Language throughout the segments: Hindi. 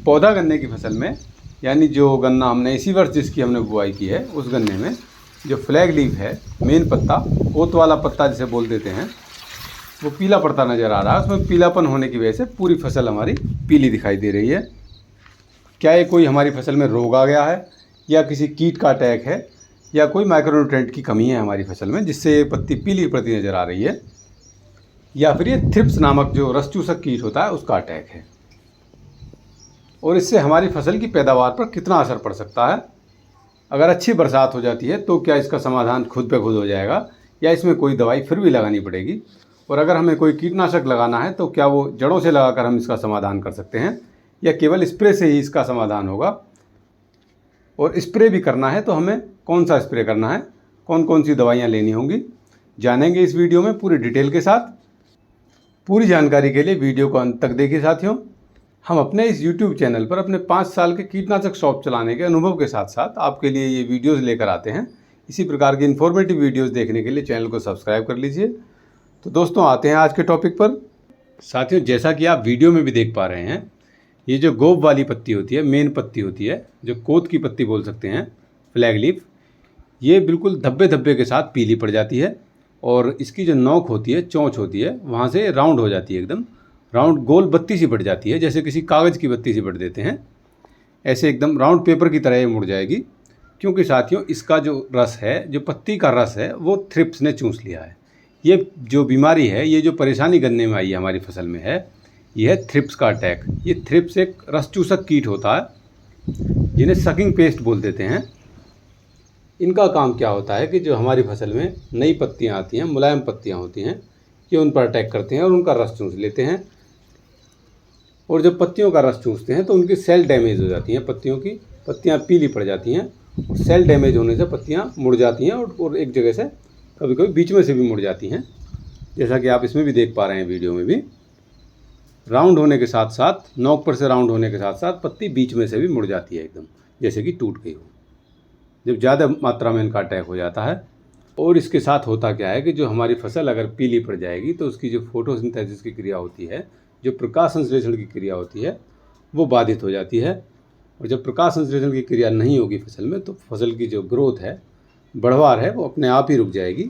पौधा गन्ने की फसल में, यानी जो गन्ना हमने इसी वर्ष जिसकी हमने बुआई की है, उस गन्ने में जो फ्लैग लीफ है, मेन पत्ता, ओत वाला पत्ता जिसे बोल देते हैं, वो पीला पड़ता नज़र आ रहा है। उसमें पीलापन होने की वजह से पूरी फसल हमारी पीली दिखाई दे रही है। क्या ये कोई हमारी फसल में रोग आ गया है, या किसी कीट का अटैक है, या कोई माइक्रोन्यूट्रेंट की कमी है हमारी फसल में जिससे ये पत्ती पीली पड़ती नज़र आ रही है, या फिर ये थ्रिप्स नामक जो रस चूसक कीट होता है उसका अटैक है, और इससे हमारी फसल की पैदावार पर कितना असर पड़ सकता है। अगर अच्छी बरसात हो जाती है तो क्या इसका समाधान खुद पे खुद हो जाएगा, या इसमें कोई दवाई फिर भी लगानी पड़ेगी, और अगर हमें कोई कीटनाशक लगाना है तो क्या वो जड़ों से लगाकर हम इसका समाधान कर सकते हैं, या केवल स्प्रे से ही इसका समाधान होगा। और स्प्रे भी करना है तो हमें कौन सा स्प्रे करना है, कौन कौन सी दवाइयाँ लेनी होंगी, जानेंगे इस वीडियो में पूरी डिटेल के साथ। पूरी जानकारी के लिए वीडियो को अंत तक देखिए साथियों। हम अपने इस YouTube चैनल पर अपने 5 साल के कीटनाशक शॉप चलाने के अनुभव के साथ साथ आपके लिए ये वीडियोस लेकर आते हैं। इसी प्रकार की इन्फॉर्मेटिव वीडियोस देखने के लिए चैनल को सब्सक्राइब कर लीजिए। तो दोस्तों आते हैं आज के टॉपिक पर। साथियों, जैसा कि आप वीडियो में भी देख पा रहे हैं, ये जो गोब वाली पत्ती होती है, मेन पत्ती होती है, जो कोत की पत्ती बोल सकते हैं, फ्लैग लीफ, ये बिल्कुल धब्बे धब्बे के साथ पीली पड़ जाती है, और इसकी जो नोक होती है, चोंच होती है, वहाँ से राउंड हो जाती है, एकदम राउंड गोल बत्ती सी बढ़ जाती है, जैसे किसी कागज़ की बत्ती सी बढ़ देते हैं, ऐसे एकदम राउंड पेपर की तरह ये मुड़ जाएगी। क्योंकि साथियों इसका जो रस है, जो पत्ती का रस है, वो थ्रिप्स ने चूस लिया है। ये जो बीमारी है, ये जो परेशानी गन्ने में आई है हमारी फसल में है, ये है थ्रिप्स का अटैक। ये थ्रिप्स एक रस चूसक कीट होता है जिन्हें सकिंग पेस्ट बोल देते हैं। इनका काम क्या होता है कि जो हमारी फसल में नई पत्तियाँ आती हैं, मुलायम पत्तियाँ होती हैं, ये उन पर अटैक करते हैं और उनका रस चूस लेते हैं। और जब पत्तियों का रस चूसते हैं तो उनकी सेल डैमेज हो जाती हैं, पत्तियों की पत्तियाँ पीली पड़ जाती हैं, और सेल डैमेज होने से पत्तियाँ मुड़ जाती हैं, और एक जगह से कभी कभी बीच में से भी मुड़ जाती हैं, जैसा कि आप इसमें भी देख पा रहे हैं वीडियो में भी। राउंड होने के साथ साथ, नोक पर से राउंड होने के साथ साथ पत्ती बीच में से भी मुड़ जाती है, एकदम जैसे कि टूट गई हो, जब ज़्यादा मात्रा में इनका अटैक हो जाता है। और इसके साथ होता क्या है कि जो हमारी फसल अगर पीली पड़ जाएगी तो उसकी जो फोटोसिंथेसिस की क्रिया होती है, जो प्रकाश संश्लेषण की क्रिया होती है, वो बाधित हो जाती है। और जब प्रकाश संश्लेषण की क्रिया नहीं होगी फसल में, तो फसल की जो ग्रोथ है, बढ़वार है, वो अपने आप ही रुक जाएगी,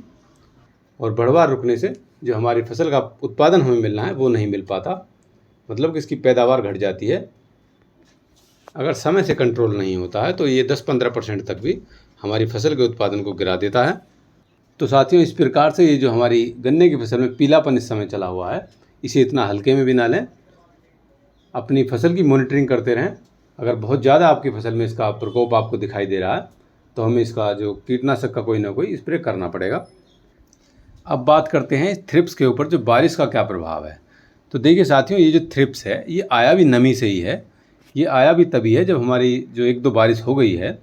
और बढ़वार रुकने से जो हमारी फसल का उत्पादन हमें मिलना है वो नहीं मिल पाता, मतलब कि इसकी पैदावार घट जाती है। अगर समय से कंट्रोल नहीं होता है तो ये 10-15% तक भी हमारी फसल के उत्पादन को गिरा देता है। तो साथियों, इस प्रकार से ये जो हमारी गन्ने की फसल में पीलापन इस समय चला हुआ है, इसे इतना हल्के में भी ना लें, अपनी फसल की मॉनिटरिंग करते रहें। अगर बहुत ज़्यादा आपकी फसल में इसका प्रकोप आपको दिखाई दे रहा है तो हमें इसका जो कीटनाशक का कोई ना कोई स्प्रे करना पड़ेगा। अब बात करते हैं थ्रिप्स के ऊपर जो बारिश का क्या प्रभाव है। तो देखिए साथियों, ये जो थ्रिप्स है, ये आया भी नमी से ही है। ये आया भी तभी है जब हमारी जो 1-2 बारिश हो गई है,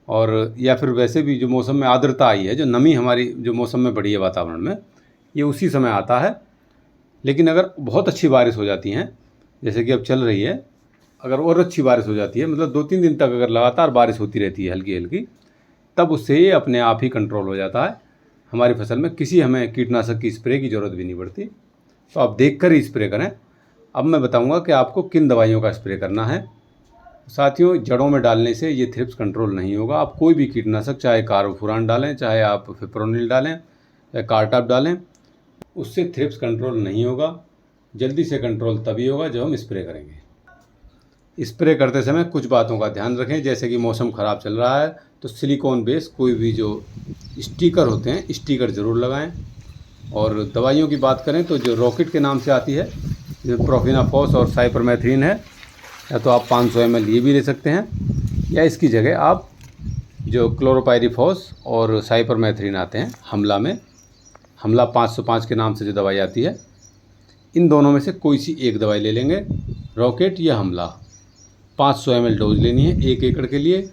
और या फिर वैसे भी जो मौसम में आर्द्रता आई है, जो नमी हमारी जो मौसम में बढ़ी है वातावरण में, ये उसी समय आता है। लेकिन अगर बहुत अच्छी बारिश हो जाती हैं, जैसे कि अब चल रही है, अगर और अच्छी बारिश हो जाती है, मतलब 2-3 दिन तक अगर लगातार बारिश होती रहती है हल्की हल्की, तब उससे ये अपने आप ही कंट्रोल हो जाता है। हमारी फसल में किसी हमें कीटनाशक की स्प्रे की ज़रूरत भी नहीं पड़ती। तो आप देख कर ही स्प्रे करें। अब मैं बताऊंगा कि आपको किन दवाइयों का स्प्रे करना है। साथियों, जड़ों में डालने से ये थ्रिप्स कंट्रोल नहीं होगा। आप कोई भी कीटनाशक, चाहे कार्बोफुरान डालें, चाहे आप फिप्रोनिल डालें, या कार्टाप डालें, उससे थ्रिप्स कंट्रोल नहीं होगा। जल्दी से कंट्रोल तभी होगा जब हम स्प्रे करेंगे। स्प्रे करते समय कुछ बातों का ध्यान रखें, जैसे कि मौसम ख़राब चल रहा है तो सिलिकॉन बेस कोई भी जो स्टिकर होते हैं, स्टिकर ज़रूर लगाएं। और दवाइयों की बात करें तो जो रॉकेट के नाम से आती है, जो प्रोफिनाफॉस और साइपरमेथ्रिन है, या तो आप 500 ml ये भी ले सकते हैं, या इसकी जगह आप जो क्लोरोपाइरीफॉस और साइपरमेथ्रिन आते हैं हमला 505 के नाम से जो दवाई आती है, इन दोनों में से कोई सी एक दवाई ले लेंगे, रॉकेट या हमला। 500 ml डोज लेनी है 1 एकड़ के लिए,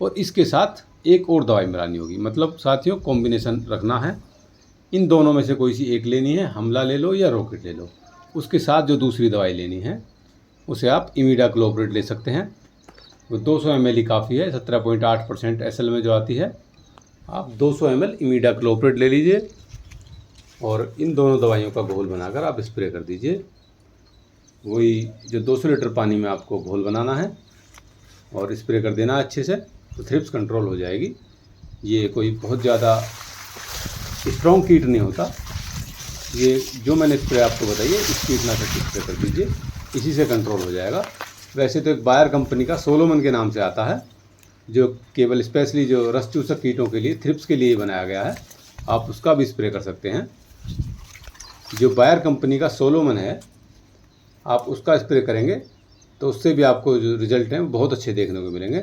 और इसके साथ एक और दवाई मिलानी होगी। मतलब साथियों, कॉम्बिनेशन रखना है, इन दोनों में से कोई सी एक लेनी है, हमला ले लो या रॉकेट ले लो। उसके साथ जो दूसरी दवाई लेनी है उसे आप इमिडाक्लोप्रिड ले सकते हैं, वो 200 ml ही काफ़ी है। 17.8% SL में जो आती है, आप 200 ml इमिडाक्लोप्रिड ले लीजिए, और इन दोनों दवाइयों का घोल बनाकर आप स्प्रे कर दीजिए। वही जो 200 लीटर पानी में आपको घोल बनाना है और स्प्रे कर देना अच्छे से, तो थ्रिप्स कंट्रोल हो जाएगी। ये कोई बहुत ज़्यादा स्ट्रॉन्ग कीट नहीं होता, ये जो मैंने स्प्रे आपको बताई है इस कीटनाशक स्प्रे कर दीजिए, इसी से कंट्रोल हो जाएगा। वैसे तो एक बायर कंपनी का सोलोमन के नाम से आता है, जो केवल स्पेशली जो रस चूसक कीटों के लिए, थ्रिप्स के लिए बनाया गया है, आप उसका भी स्प्रे कर सकते हैं। जो बायर कंपनी का सोलोमन है, आप उसका स्प्रे करेंगे तो उससे भी आपको जो रिजल्ट हैं बहुत अच्छे देखने को मिलेंगे।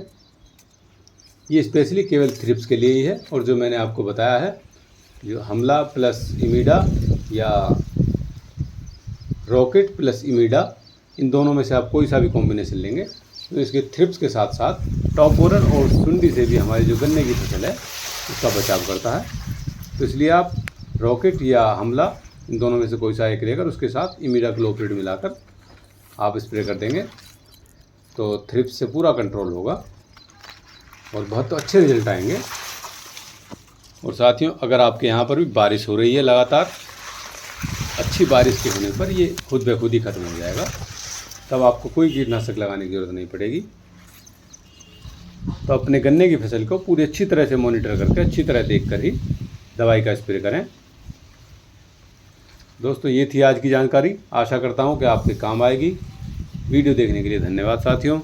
ये स्पेशली केवल थ्रिप्स के लिए ही है। और जो मैंने आपको बताया है, जो हमला प्लस इमीडा या रॉकेट प्लस इमीडा, इन दोनों में से आप कोई सा भी कॉम्बिनेशन लेंगे तो इसके थ्रिप्स के साथ साथ टॉप बोरर और सुंडी से भी हमारी जो गन्ने की फसल है उसका बचाव करता है। तो इसलिए आप रॉकेट या हमला, इन दोनों में से कोई सा एक लेकर उसके साथ इमीडाक्लोप्रिड मिलाकर आप स्प्रे कर देंगे तो थ्रिप्स से पूरा कंट्रोल होगा और बहुत अच्छे रिजल्ट आएंगे। और साथियों, अगर आपके यहाँ पर भी बारिश हो रही है लगातार, अच्छी बारिश के होने पर ये खुद ब खुद ही ख़त्म हो जाएगा, तब आपको कोई कीटनाशक लगाने की ज़रूरत नहीं पड़ेगी। तो अपने गन्ने की फसल को पूरी अच्छी तरह से मॉनिटर करके, अच्छी तरह देखकर ही दवाई का स्प्रे करें। दोस्तों, ये थी आज की जानकारी। आशा करता हूँ कि आपके काम आएगी। वीडियो देखने के लिए धन्यवाद साथियों।